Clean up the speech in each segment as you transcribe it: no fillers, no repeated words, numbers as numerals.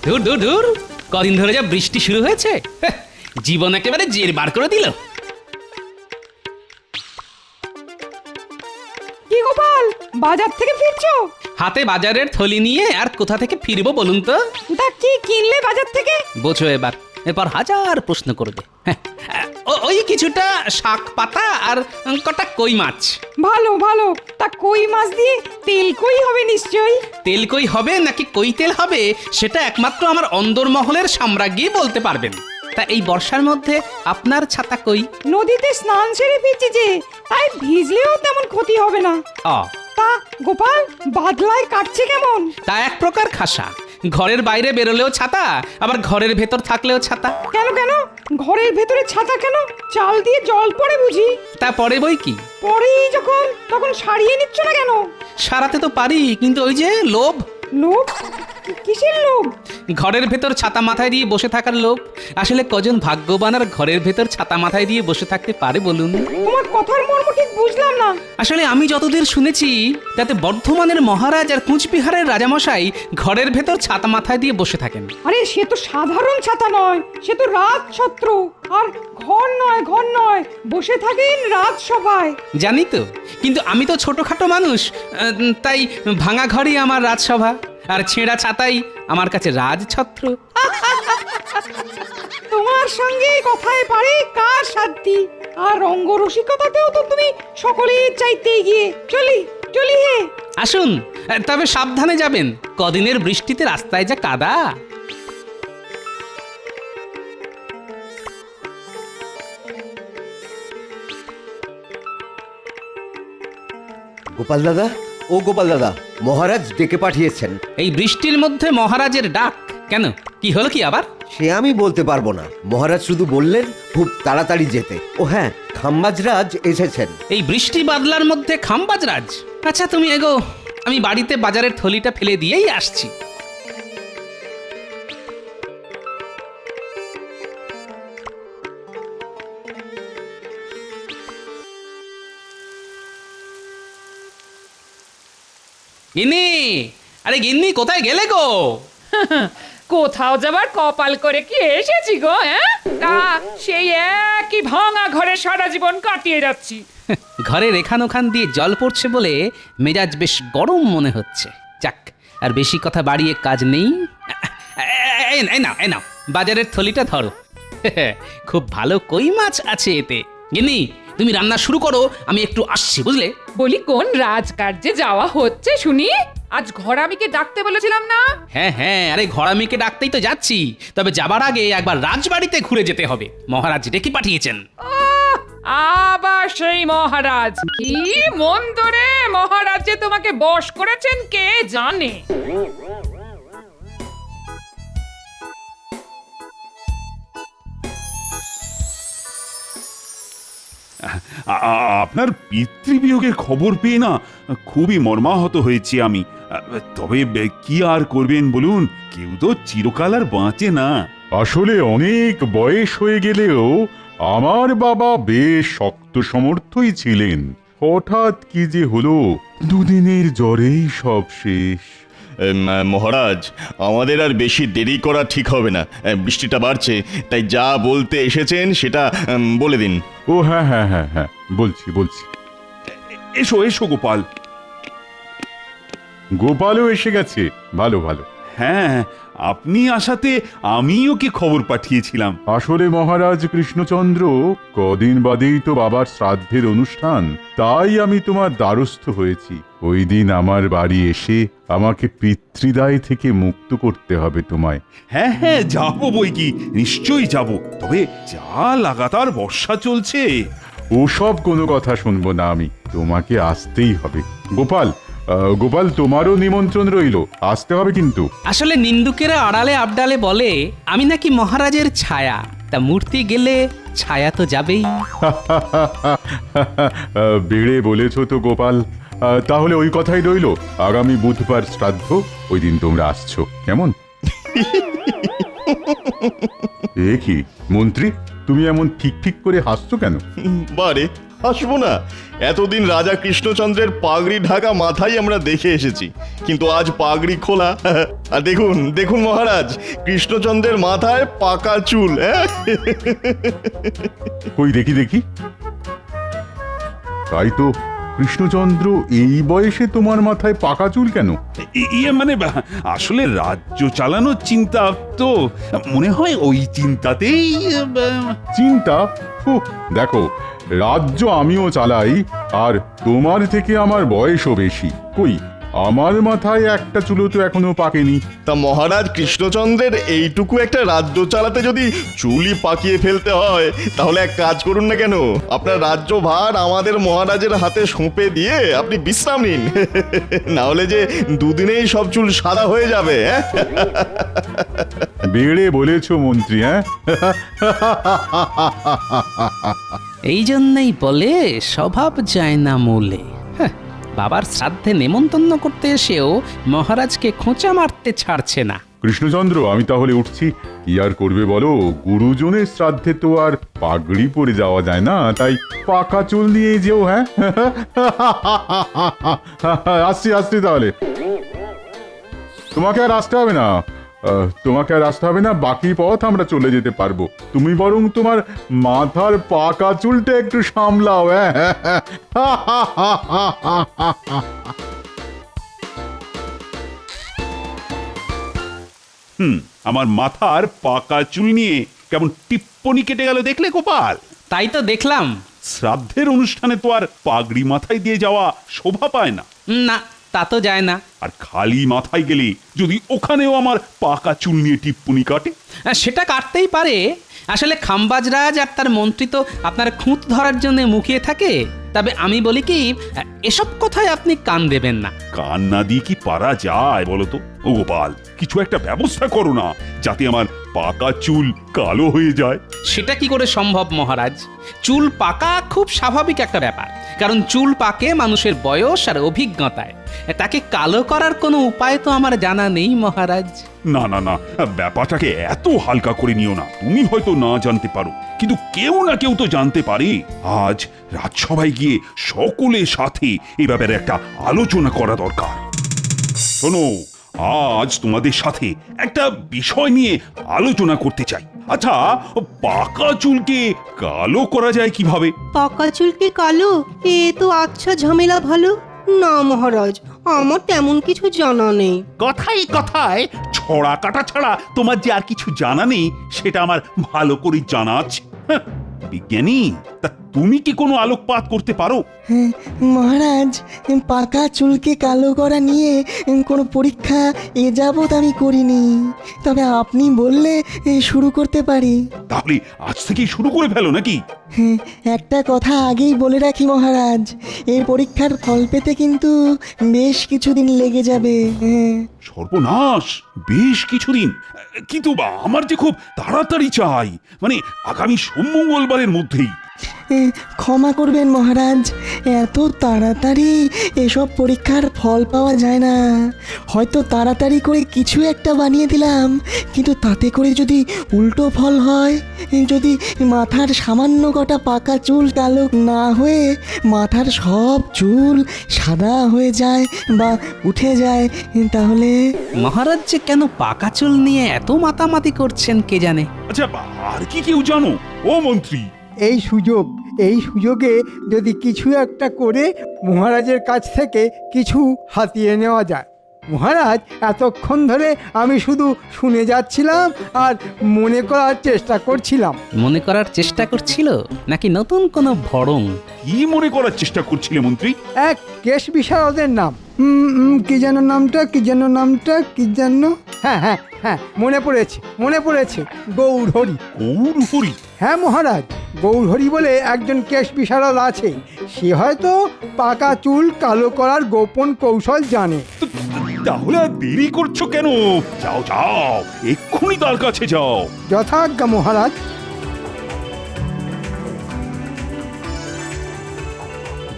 ধুর ধুর ধুর, কদিন ধরে যা বৃষ্টি শুরু হয়েছে, হ্যাঁ, জীবন একেবারে জের বার করে দিল। কি গোপাল, বাজার থেকে ফিরছো? হাতে বাজারের থলি নিয়ে আর কোথা থেকে ফিরবো বলুন তো? তা কি কিনলে বাজার থেকে? বোঝো এবার হাজার প্রশ্ন করবে। হ্যাঁ, ওই কিছুটা শাক পাতা আর কটা কই মাছ। ভালো ভালো, তা কই মাছ দিয়ে তেল কই হবে নিশ্চয়ই। তেল কই হবে নাকি কই তেল হবে সেটা একমাত্র আমার অন্দরমহলের সাম্রাজ্ঞী বলতে পারবেন। তা এই বর্ষার মধ্যে আপনার ছাতা কই? নদীতে স্নান সেরে ফিরছি যে, তাই ভিজলেও তেমন ক্ষতি হবে না। অ তা গোপাল, বাদলায় কাটছে কেমন? তা এক প্রকার খাসা। ঘরের বাইরে বেরোলেও ছাতা, আবার ঘরের ভেতর থাকলেও ছাতা। কেন কেন, ঘরের ভেতরে ছাতা কেন? চাল দিয়ে জল পড়ে বুঝি? তা পরে বই কি, পরেই যখন তখন সারিয়ে নিচ্ছ না কেন? সারাতে তো পারি, কিন্তু ওই যে লোভ। লোভ? কিসের লোভ? ঘরের ভেতর ছাতা মাথায় দিয়ে বসে থাকার লোভ। আসলে কজন ভাগ্যবান আর ঘরের ভেতর ছাতা মাথায় দিয়ে বসে থাকতে পারে বলুন? তোমার কথার মর্ম ঠিক বুঝলাম না। আসলে আমি যতদূর শুনেছি, তাতে বর্ধমানের মহারাজ আর কুচবিহারের রাজামশাই ঘরের ভেতর ছাতা মাথায় দিয়ে বসে থাকেন। আরে সে তো সাধারণ ছাতা নয়, সে তো রাজছত্র। আর ঘর নয়, ঘর নয়, বসে থাকেন রাজসভায়। জানি তো, কিন্তু আমি তো ছোটখাটো মানুষ, তাই ভাঙা ঘরই আমার রাজসভা, আর ছেঁড়া ছাতাই আমার কাছে রাজছত্র। তোমার সঙ্গে কথায় পারে কার সাধ্যি? আর রঙ্গরসিকতাতেও তো তুমি সকলের চাইতে এগিয়ে। চলি চলি হে। আসুন, তবে সাবধানে যাবেন, কদিনের বৃষ্টিতে রাস্তায় যা কাদা। গোপাল দাদা, ও গোপাল দাদা, মহারাজ ডেকে পাঠিয়েছেন। এই বৃষ্টির মধ্যে মহারাজের ডাক কেন? কি হলো কি আবার? সে আমি বলতে পারবো না, মহারাজ শুধু বললেন খুব তাড়াতাড়ি যেতে। ও হ্যাঁ, খাম্বাজরাজ এসেছেন। এই বৃষ্টি বাদলার মধ্যে খাম্বাজরাজ? আচ্ছা তুমি এগো, আমি বাড়িতে বাজারের থলিটা ফেলে দিয়েই আসছি। গিন্নি, আরে গিন্নি, কোথায় গেলে গো? কোথাও যাবার কপাল করে কি এসেছি গো? হ্যাঁ, তা সেই একই ভাঙা ঘরে সারা জীবন কাটিয়ে যাচ্ছি। ঘরের এখান ওখান দিয়ে জল পড়ছে বলে মেজাজ বেশ গরম মনে হচ্ছে। যাক, আর বেশি কথা বাড়িয়ে কাজ নেই। এই নাও বাজারের থলিটা ধরো। খুব ভালো কই মাছ আছে এতে। গিন্নি, তুমি রান্না শুরু করো, আমি একটু আসছি, বুঝলে? বলি, কোন রাজকার্যে যাওয়া হচ্ছে শুনি? আজ ঘরামিকে ডাকতে বলেছিলাম না? হ্যাঁ, আরে ঘরামিকে ডাকতেই তো যাচ্ছি। তবে যাবার আগে একবার রাজবাড়িতে ঘুরে যেতে হবে, মহারাজ ডেকে পাঠিয়েছেন। আহ, আবার সেই মহারাজ! কি মন্দ রে, মহারাজ যে তোমাকে বশ করেছেন কে জানে। আপনার পিতৃবিয়োগের খবর পেয়ে না খুবই মর্মাহত হয়েছি আমি। তবে কি আর করবেন বলুন, কেউ তো চিরকাল আর বাঁচে না। আসলে অনেক বয়স হয়ে গেলেও আমার বাবা বেশ শক্ত সমর্থই ছিলেন। হঠাৎ কি যে হলো, দুদিনের জ্বরেই সব শেষ। মহারাজ, আমাদের আর বেশি দেরি করা ঠিক হবে না। বৃষ্টিটা বাড়ছে, তাই যা বলতে এসেছেন সেটা বলে দিন। ও হ্যাঁ, বলছি। এসো এসো গোপাল। গোপালও এসে গেছে, ভালো। হ্যাঁ, আপনি আসাতে আমি ওকে খবর পাঠিয়েছিলাম। আসলে মহারাজ কৃষ্ণচন্দ্র, কদিন বাদেই তো বাবার শ্রাদ্ধের অনুষ্ঠান, তাই আমি তোমার দ্বারস্থ হয়েছি। ওই দিন আমার বাড়ি এসে আমাকে পিতৃদায় থেকে মুক্ত করতে হবে তোমায়। হ্যাঁ, যাবো বই কি, নিশ্চয়ই যাব। তবে যা লাগাতার বর্ষা চলছে। ওসব কোনো কথা শুনবো না আমি, তোমাকে আসতেই হবে। গোপাল, তোমারও নিমন্ত্রণ রইল, আসতে হবে কিন্তু। আসলে নিন্দুকেরা আড়ালে আবডালে বলে আমি নাকি মহারাজের ছায়া, তা মূর্তি গেলে ছায়া তো যাবেই। বেড়ে বলেছ তো গোপাল। তাহলে ওই কথাই রইল, আগামী বুধবার শ্রাদ্ধ, ওই দিন তোমরা আসছো, কেমন? এ কি মন্ত্রী, তুমি এমন ঠিক করে হাসছো কেন? বারে, হাসবো না? এতদিন রাজা কৃষ্ণচন্দ্রের পাগড়ি ঢাকা মাথায় আমরা দেখে এসেছি, কিন্তু আজ পাগড়ি খোলা। আর দেখুন দেখুন মহারাজ, কৃষ্ণচন্দ্রের মাথায় পাকা চুল। হ্যাঁ, কই দেখি দেখি। তাই তো, কৃষ্ণচন্দ্র, এই বয়সে তোমার মাথায় পাকা চুল কেন? ইয়ে মানে আসলে রাজ্য চালানোর চিন্তা তো, মনে হয় ওই চিন্তাতেই চিন্তা? দেখো, রাজ্য আমিও চালাই, আর তোমার থেকে আমার বয়সও বেশি। কই, আমার মাথায় একটা চুলও তো এখনো পাকেনি। তা মহারাজ কৃষ্ণচন্দ্রের এইটুকু একটা রাজ্য চালাতে যদি চুলই পাকিয়ে ফেলতে হয়, তাহলে এক কাজ করুন না কেন, আপনার রাজ্য ভার আমাদের মহারাজের হাতে সঁপে দিয়ে আপনি বিশ্রাম নিন। না হলে যে দুদিনেই সব চুল সাদা হয়ে যাবে। বেড়ে বলেছো মন্ত্রী, হ্যাঁ? এই জন্যই বলে স্বভাব যায় না মূলে। হ্যাঁ, বাবার শ্রাদ্ধে নেমন্তন্ন করতে এসেও মহারাজকে খোঁচা মারতে ছাড়ছে না। কৃষ্ণচন্দ্র, আমি তাহলে উঠছি। কি আর করবে বলো, গুরুজনের শ্রাদ্ধে তো আর পাগড়ি পরে যাওয়া যায় না, তাই পাকা চুল নিয়ে যেও। হ্যাঁ, আসছি আসছি তাহলে। তোমাকে আর আসতে হবে না, তোমাকে আর আসতে হবে না, বাকি পথ আমরা চলে যেতে পারবো। তুমি বরং তোমার মাথার পাকা চুলটা একটু সামলাও। হ্যাঁ, আমার মাথার পাকা চুল নিয়ে কেমন টিপ্পনি কেটে গেল দেখলে গোপাল? তাই তো দেখলাম। শ্রাদ্ধের অনুষ্ঠানে তো আর পাগড়ি মাথায় দিয়ে যাওয়া শোভা পায় না। না, তা তো যায় না। আর খালি মাথায় গেলে যদি ওখানেও আমার পাকা চুল নিয়ে টিপ্পনি কাটে, সেটা কাটতেই পারে। আসলে খাম্বাজরাজ আর তার মন্ত্রী তো আপনার খুঁত ধরার জন্য মুখিয়ে থাকে। তবে আমি বলি কি, এসব কথায় আপনি কান দেবেন না। কান না দিয়ে কি পারা যায় বলো তো? ও গোপাল, কিছু একটা ব্যবস্থা করো না, যাতে আমার পাকা চুল কালো হয়ে যায়। সেটা কি করে সম্ভব মহারাজ? চুল পাকা খুব স্বাভাবিক একটা ব্যাপার, কারণ চুল পাকে মানুষের বয়স আর অভিজ্ঞতায়। তাকে কালো করার কোনো উপায় তো আমার জানা নেই মহারাজ। না না না, ব্যাপারটাকে এত হালকা করে নিও না। তুমি হয়তো না জানতে পারো, কিন্তু কেউ না কেউ তো জানতে পারে। আজ রাজসভায় গিয়ে সকলের সাথে এ ব্যাপারে একটা আলোচনা করা দরকার। শোনো, আজ তোমাদের সাথে একটা বিষয় নিয়ে আলোচনা করতে চাই। আচ্ছা, পাকা চুলকে কালো করা যায় কিভাবে? পাকা চুলকে কালো? এ তো আচ্ছা ঝামেলা ভালো। না মহারাজ, আমার তেমন কিছু জানা নেই। কথায় কথায় ছড়া কাটা ছাড়া তোমার যে আর কিছু জানা নেই, সেটা আমার ভালো করে জানা আছে। হ্যাঁ, বিজ্ঞানী, তা তুমি কি কোনো আলোকপাত করতে পারো? মহারাজ, পাকা চুলকে কালো করা নিয়ে কোনো পরীক্ষা এ যাবৎ আমি করিনি, তবে আপনি বললে শুরু করতে পারি। তাহলে আজ থেকেই শুরু করে ফেলো নাকি? একটা কথা আগেই বলে রাখি মহারাজ, এই পরীক্ষার ফল পেতে কিন্তু বেশ কিছুদিন লেগে যাবে। সর্বনাশ, বেশ কিছুদিন? কিন্তু আমার যে খুব তাড়াতাড়ি চাই, মানে আগামী সোম মঙ্গলবারের মধ্যেই। ক্ষমা করবেন মহারাজ, এত তাড়াতাড়ি এসব পরীক্ষার ফল পাওয়া যায় না। হয়তো তাড়াতাড়ি করে কিছু একটা বানিয়ে দিলাম, কিন্তু তাতে করে যদি উল্টো ফল হয়, যদি মাথার সামান্য কটা পাকা চুল কালো না হয়ে মাথার সব চুল সাদা হয়ে যায় বা উঠে যায়, তাহলে? মহারাজ যে কেন পাকা চুল নিয়ে এত মাতামাতি করছেন কে জানে। আচ্ছা, আর কি কেউ জানো? ও মন্ত্রী, এই সুযোগে যদি কিছু একটা করে মহারাজের কাছ থেকে কিছু হাতিয়ে নেওয়া যায়। মহারাজ, এতক্ষণ ধরে আমি শুধু শুনে যাচ্ছিলাম আর মনে করার চেষ্টা করছিলাম। মনে করার চেষ্টা করছিল নাকি নতুন কোনো ভড়ং? কি মনে করার চেষ্টা করছিলে মন্ত্রী? এক কেশ বিশারদের নাম, কি যেন নামটা, হ্যাঁ হ্যাঁ হ্যাঁ, মনে পড়েছে, গৌরহরি। গৌরহরি? হ্যাঁ মহারাজ, গৌরহরি বলে একজন কেশ বিশারদ আছে। সে হয়তো পাকা চুল কালো করার গোপন কৌশল জানে। তাহলে আর দেরি করছো কেন? যাও যাও, এক্ষুনি তার কাছে যাও। যথাজ্ঞা মহারাজ।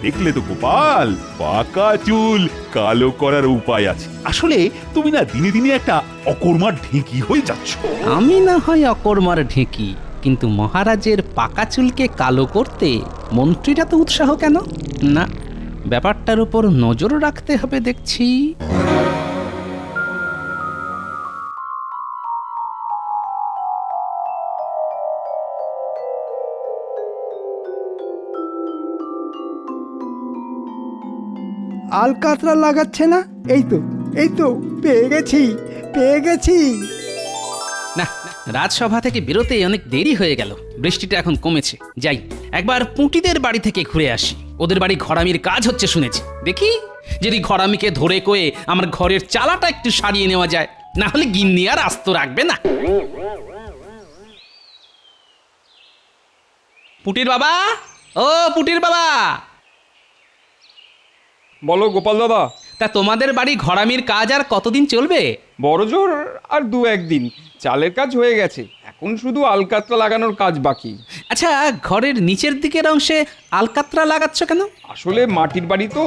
দেখলে তো গোপাল, পাকা চুল কালো করার উপায় আছে। আসলে তুমি না দিনে দিনে একটা অকর্মার ঢেঁকি হয়ে যাচ্ছ। আমি না হয় অকর্মার ঢেঁকি, কিন্তু মহারাজের পাকা চুলকে কালো করতে মন্ত্রীরা তো উৎসাহ কেন? না, ব্যাপারটার উপর নজর রাখতে হবে দেখছি। আলকাতরা লাগাচ্ছে না? এই তো পেয়ে গেছি। না, রাজসভা থেকে বেরোতে অনেক দেরি হয়ে গেল। বৃষ্টিটা এখন কমেছে। যাই, একবার পুঁটিদের বাড়ি থেকে ঘুরে আসি। ওদের বাড়ি ঘরামির কাজ হচ্ছে শুনেছি। দেখি যদি ঘরামিকে ধরে কয়ে আমার ঘরের চালাটা একটু সারিয়ে নেওয়া যায়, না হলে গিন্নি আর আস্ত রাখবে না। পুটির বাবা, ও পুটির বাবা, বলো গোপাল দাদা। তা তোমাদের বাড়ি ঘরামির কাজ আর কতদিন চলবে? বড়জোর আর 2-1 দিন। চালের কাজ হয়ে গেছে, এখন শুধু আলকাতরা লাগানোর কাজ বাকি। আচ্ছা, ঘরের নিচের দিকের অংশে আলকাতরা লাগাচ্ছ কেন? আসলে মাটির বাড়ি তো,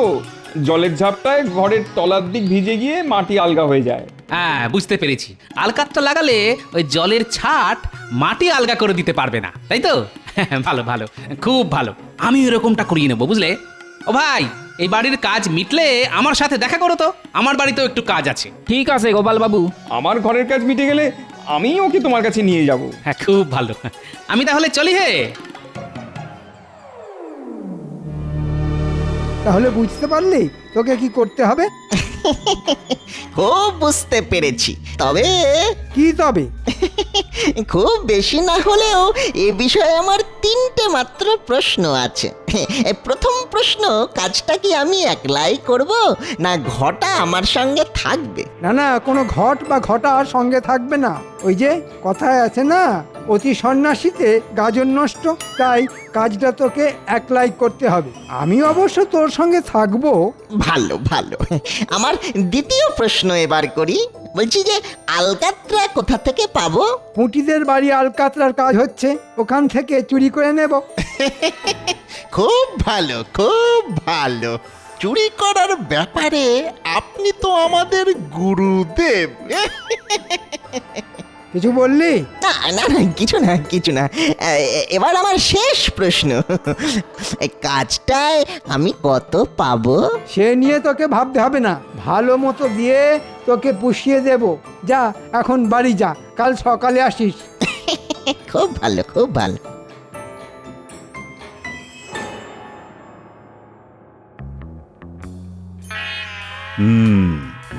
জলের ঝাপটায় ঘরের তলার দিক ভিজে গিয়ে মাটি আলগা হয়ে যায়। হ্যাঁ, বুঝতে পেরেছি। আলকাতরা লাগালে ওই জলের ছাট মাটি আলগা করে দিতে পারবে না, তাই তো? ভালো ভালো, খুব ভালো। আমি এরকমটা করিয়ে নেবো, বুঝলে? ও ভাই, এই বাড়ির কাজ মিটলে আমার সাথে দেখা করো তো, আমার বাড়িতেও একটু কাজ আছে। ঠিক আছে গোপাল বাবু। আমার ঘরের কাজ মিটে গেলে আমি ওকে তোমার কাছে নিয়ে যাব। হ্যাঁ, খুব ভালো। আমি তাহলে চলি হে। তাহলে বুঝতে পারলি তোকে কি করতে হবে? খুব বুঝতে পেরেছি। তবে কি তবে? খুব বেশি না হলেও এ বিষয়ে আমার 3টে মাত্র প্রশ্ন আছে। প্রথম প্রশ্ন, কাজটা কি আমি একলাই করব না ঘটা আমার সঙ্গে থাকবে? না, কোনো ঘট বা ঘটার সঙ্গে থাকবে না। ওই যে কথায় আছে না, অতি সন্ন্যাসীতে গাজন নষ্ট। তাই কাজটা তোকে একলাই করতে হবে। আমি অবশ্য তোর সঙ্গে থাকবো। ভালো ভালো। আমার দ্বিতীয় প্রশ্ন এবার করি। বলছি যে আলকাতরা কোথা থেকে পাবো? পুঁটিদের বাড়ি আলকাতরার কাজ হচ্ছে, ওখান থেকে চুরি করে নেব। খুব ভালো, খুব ভালো। চুরি করার ব্যাপারে আপনি তো আমাদের গুরুদেব। কিছু বললি? না না না, কিছু না। এবার আমার শেষ প্রশ্ন, এই কাজটায় আমি কত পাবো? সে নিয়ে তোকে ভাবতে হবে না, ভালো মতো দিয়ে তোকে পুষিয়ে দেব। যা, এখন বাড়ি যা, কাল সকালে আসিস। খুব ভালো, খুব ভালো।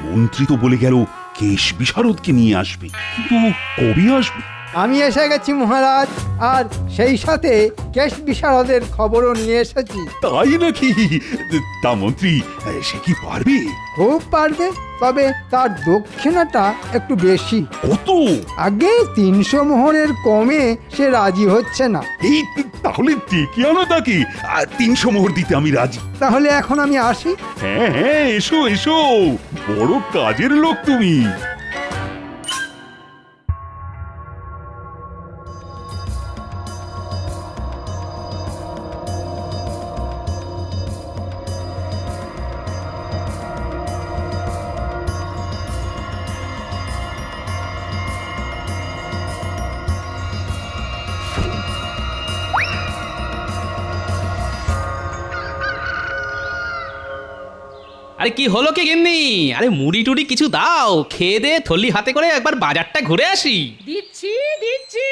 মন্ত্রী তো বলে গেল কেশ বিশারদকে নিয়ে আসবে, কিন্তু কবে আসবে? আমি এসে গেছি মহারাজ, আর সেই সাথে কেশ বিশারদের খবরও নিয়ে এসেছি। তাই নাকি? তা মন্ত্রী সে কি পারবে? খুব পারবে, তবে তার দক্ষিণাটা একটু বেশি। কত? আগে 300 মোহরের কমে সে রাজি হচ্ছে না। এই তাহলে ডেকে আনো তাকে, আর 300 মোহর দিতে আমি রাজি। তাহলে এখন আমি আসি। হ্যাঁ, এসো এসো, বড় কাজের লোক তুমি। আরে কি হলো কি গিন্নি? আরে মুড়ি টুড়ি কিছু দাও, খেয়ে দে থলি হাতে করে একবার বাজারটা ঘুরে আসি। দিচ্ছি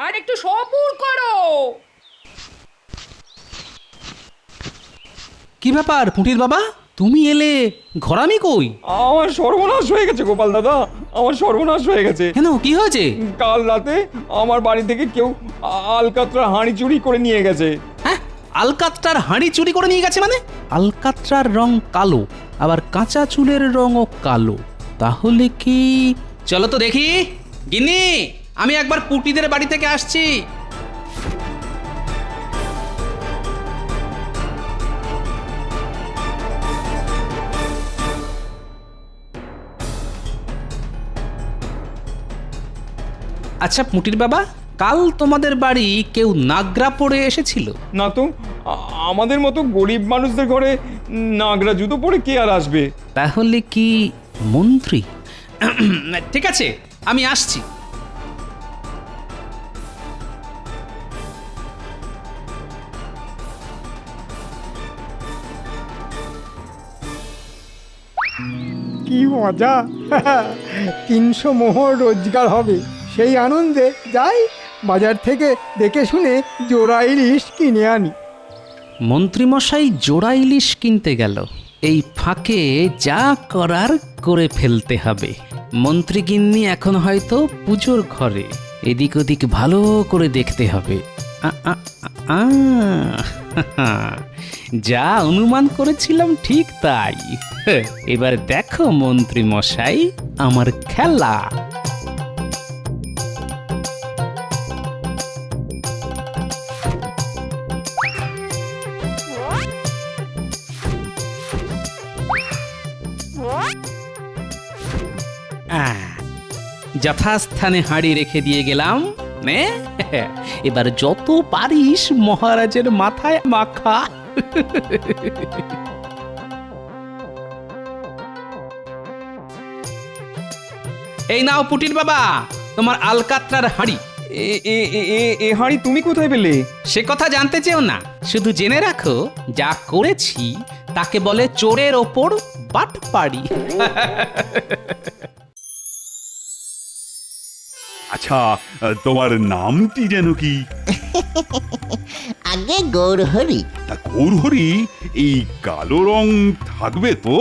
আর একটু সবুর করো। কি ব্যাপার পুঁটির বাবা, তুমি এলে, ঘরামি কই? আমার সর্বনাশ হয়ে গেছে গোপাল দাদা, আমার সর্বনাশ হয়ে গেছে। কেন, কি হয়েছে? কাল রাতে আমার বাড়ি থেকে কেউ আলকাতরা হাঁড়ি চুরি করে নিয়ে গেছে। হ্যাঁ, আলকাতরার হাঁড়ি চুরি করে নিয়ে গেছে মানে? আলকাতরার রং কালো, আবার কাঁচা চুলের রঙও কালো, তাহলে কি? চলো তো দেখি। গিন্নি, আমি একবার পুটিদের বাড়ি থেকে আসছি। আচ্ছা পুটির বাবা, কাল তোমাদের বাড়ি কেউ নাগরা পরে এসেছিল? না তো, আমাদের মতো গরিব মানুষদের ঘরে নাগরা জুতো পরে কে আর আসবে? তাহলে কি মন্ত্রী? ঠিক আছে, আমি আসছি। কি মজা! 300 মোহর রোজগার হবে। সেই আনন্দে যাই বাজার থেকে দেখে শুনে জোড়া ইলিশ কিনে আনি। মন্ত্রীমশাই জোড়া ইলিশ কিনতে গেল। এই ফাঁকে যা করার করে ফেলতে হবে। মন্ত্রী গিন্নি এখন হয়তো পুজোর ঘরে, এদিক ওদিক ভালো করে দেখতে হবে। আ, আ, আ, যা অনুমান করেছিলাম ঠিক তাই। এবার দেখো মন্ত্রী মশাই আমার খেলা। যথাস্থানে হাঁড়ি রেখে দিয়ে গেলাম। নে, এবার যত পারিস মহারাজের মাথায় মাখা। এই নাও পুটির বাবা, তোমার আলকাত্রার হাঁড়ি। এ হাঁড়ি তুমি কোথায় পেলে? সে কথা জানতে চেও না, শুধু জেনে রাখো যা করেছি তাকে বলে চোরের ওপর বাটপাড়ি। আচ্ছা, তোমার নামটি যেন কি? আগে গৌরহরি। তা গৌরহরি, এই কালো রং থাকবে তো?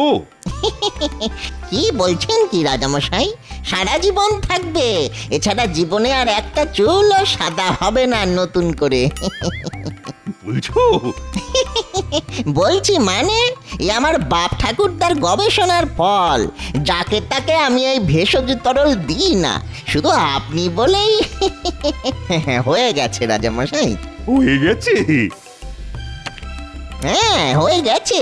কি বলছেন কি রাজামশাই? সারা জীবন থাকবে। এছাড়া জীবনে আর একটা চুলও সাদা হবে না নতুন করে। বলছো? বলছি মানে, এ আমার বাপ ঠাকুরদার গবেষণার ফল। যাকে তাকে আমি এই ভেষজ তরল দিই না, শুধু আপনি বলেই হয়ে গেছে রাজামশাই। হয়ে গেছে? হ্যাঁ, হয়ে গেছে।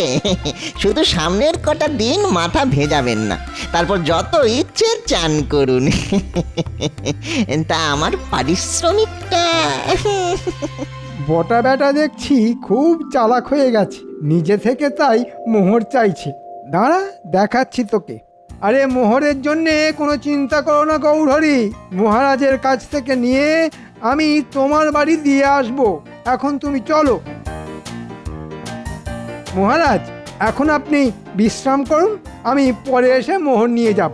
শুধু সামনের কটা দিন মাথা ভেজাবেন না, তারপর যত ইচ্ছে চান করুন। তা আমার পারিশ্রমিকটা? বটা বেটা দেখছি খুব চালাক হয়ে গেছে, নিজে থেকে তাই মোহর চাইছে। দাঁড়া, দেখাচ্ছি তোকে। আরে মোহরের জন্যে কোনো চিন্তা করো না গৌরহরি, মহারাজের কাছ থেকে নিয়ে আমি তোমার বাড়ি দিয়ে আসব। এখন তুমি চলো। মহারাজ, এখন আপনি বিশ্রাম করুন, আমি পরে এসে মোহর নিয়ে যাব।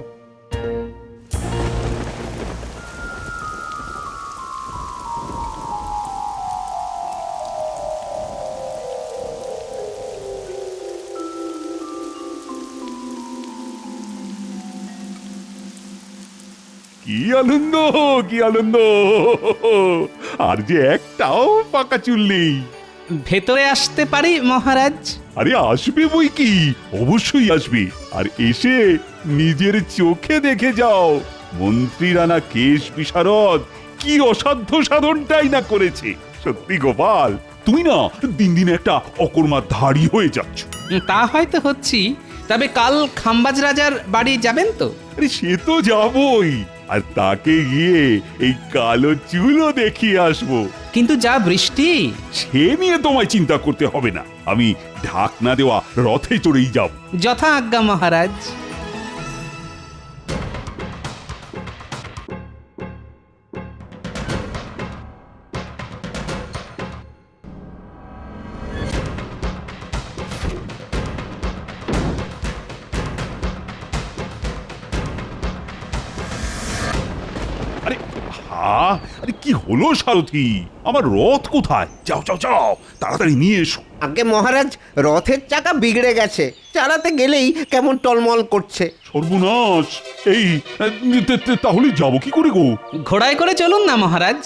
কি আনন্দ, কি আনন্দ! আর যে একটাও পাকা চুল নেই। ভেতরে আসতে পারি মহারাজ? আরে আসবে বই কি, অবশ্যই আসবে। আর এসে নিজের চোখে দেখে যাও মন্ত্রী রানা কেশ বিশারদ কি অসাধ্য সাধনটাই না করেছে। সত্যি গোপাল, তুমি না দিন দিন একটা অকর্মার ধাড়ি হয়ে যাচ্ছ। তা হয়তো হচ্ছি, তবে কাল খাম্বাজ রাজার বাড়ি যাবেন তো? আরে সে তো যাবই, আর তাকে গিয়ে এই কালো চুলও দেখিয়ে আসবো। কিন্তু যা বৃষ্টি! সে নিয়ে তোমায় চিন্তা করতে হবে না, আমি ঢাকনা দেওয়া রথে চড়েই যাব। যথা আজ্ঞা মহারাজ। আরে কি হলো সারথি, আমার রথ কোথায়? যাও যাও যাও, তাড়াতাড়ি নিয়ে এসো। আগে মহারাজ, রথের চাকা বিগড়ে গেছে, চালাতে গেলেই কেমন টলমল করছে। সর্বনাশ! এই তাহলে যাবো কি করে গো? ঘোড়ায় করে চলুন না মহারাজ।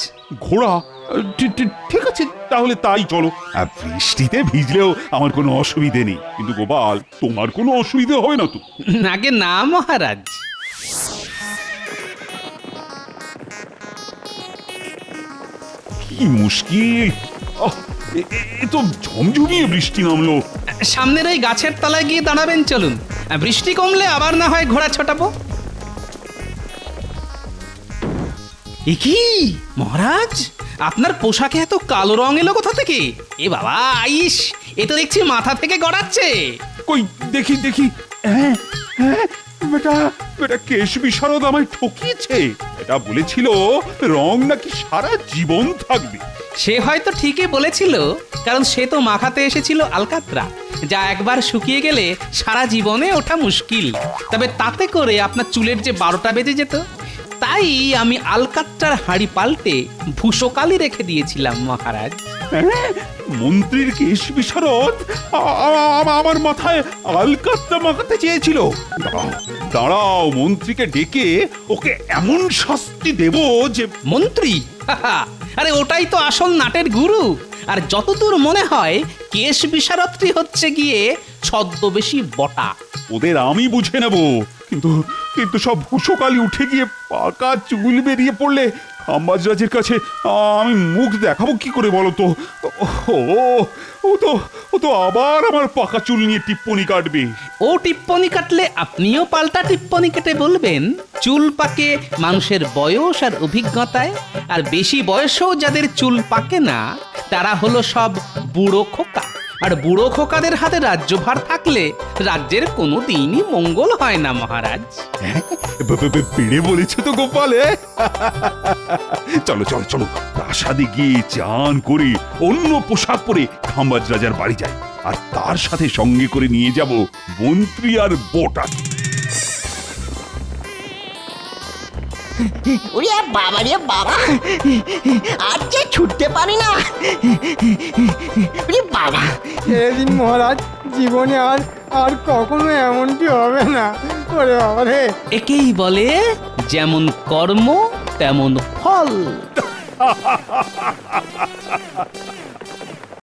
ঘোড়া? ঠিক আছে, তাহলে তাই চলো। বৃষ্টিতে ভিজলেও আমার কোনো অসুবিধে নেই, কিন্তু গোপাল, তোমার কোনো অসুবিধে হবে না তো? আগে না মহারাজ। কি মুশকিল! এ তো ঝমঝমিয়ে বৃষ্টি নামলো। সামনের ওই গাছের তলায় গিয়ে দাঁড়াবেন, চলুন। বৃষ্টি কমলে আবার না হয় ঘোড়া ছোটাবো। এ কি মহারাজ, আপনার পোশাকে এত কালো রং এলো কোথা থেকে? এ বাবা, আইস, এ তো দেখছি মাথা থেকে গড়াচ্ছে। কই দেখি দেখি। হ্যাঁ হ্যাঁ, বেটা বেটা কেশ বিশারদ আমায় ঠকিয়েছে। এটা বলেছিল রং নাকি সারা জীবন থাকবে, সে হয়তো ঠিকই বলেছিল, কারণ সে তো মাখাতে এসেছিল আলকাতরা, যা একবার শুকিয়ে গেলে সারা জীবনে ওঠা মুশকিল। তবে তাতে করে আপনার চুলের যে 12টা বেজে যেত, তাই আমি আলকাতরার হাঁড়ি পাল্টে ভূষকালি রেখে দিয়েছিলাম মহারাজ। মন্ত্রীর কেশ বিশারদ আমার মাথায় আলকাতরা মাখাতে চেয়েছিল। দাঁড়াও, মন্ত্রীকে ডেকে ওকে এমন শাস্তি দেব যে... মন্ত্রী? আরে ওটাই তো আসল নাটের গুরু। আর যতদূর মনে হয় কেশ বিশারদটি হচ্ছে গিয়ে ছদ্মবেশী বটা। ওদের আমি বুঝে নেব, কিন্তু কিন্তু সব ভূষকালি উঠে গিয়ে পাকা চুল বেরিয়ে পড়লে খাম্বাজরাজের কাছে আমি মুখ দেখাবো কি করে বলো তো? ও তো আবার আমার পাকা চুল নিয়ে টিপ্পনি কাটবে। ও টিপ্পনি কাটলে আপনিও পাল্টা টিপ্পনি কেটে বলবেন চুল পাকে মানুষের বয়স আর অভিজ্ঞতায়, আর বেশি বয়সেও যাদের চুল পাকে না তারা হলো সব বুড়ো খোকা। আর বুড়ো খোকাদের হাতে রাজ্যভার থাকলে রাজ্যের কোনো দিনই মঙ্গল হয় না মহারাজ। পেড়ে বলেছ তো গোপালে। চলো চলো চলো, প্রাসাদে গিয়ে চান করে অন্য পোশাক পরে খাম্বাজ রাজার বাড়ি যাই, আর তার সাথে সঙ্গে করে নিয়ে যাব মন্ত্রী আর বটা। ওরে বাবা রে বাবা, আর যে ছুটতে পারি না। ওরে বাবা, এদিন মহারাজ, জীবনে আর আর কখনো এমনটি হবে না। ওরে বাবা রে! একেই বলে যেমন কর্ম তেমন ফল।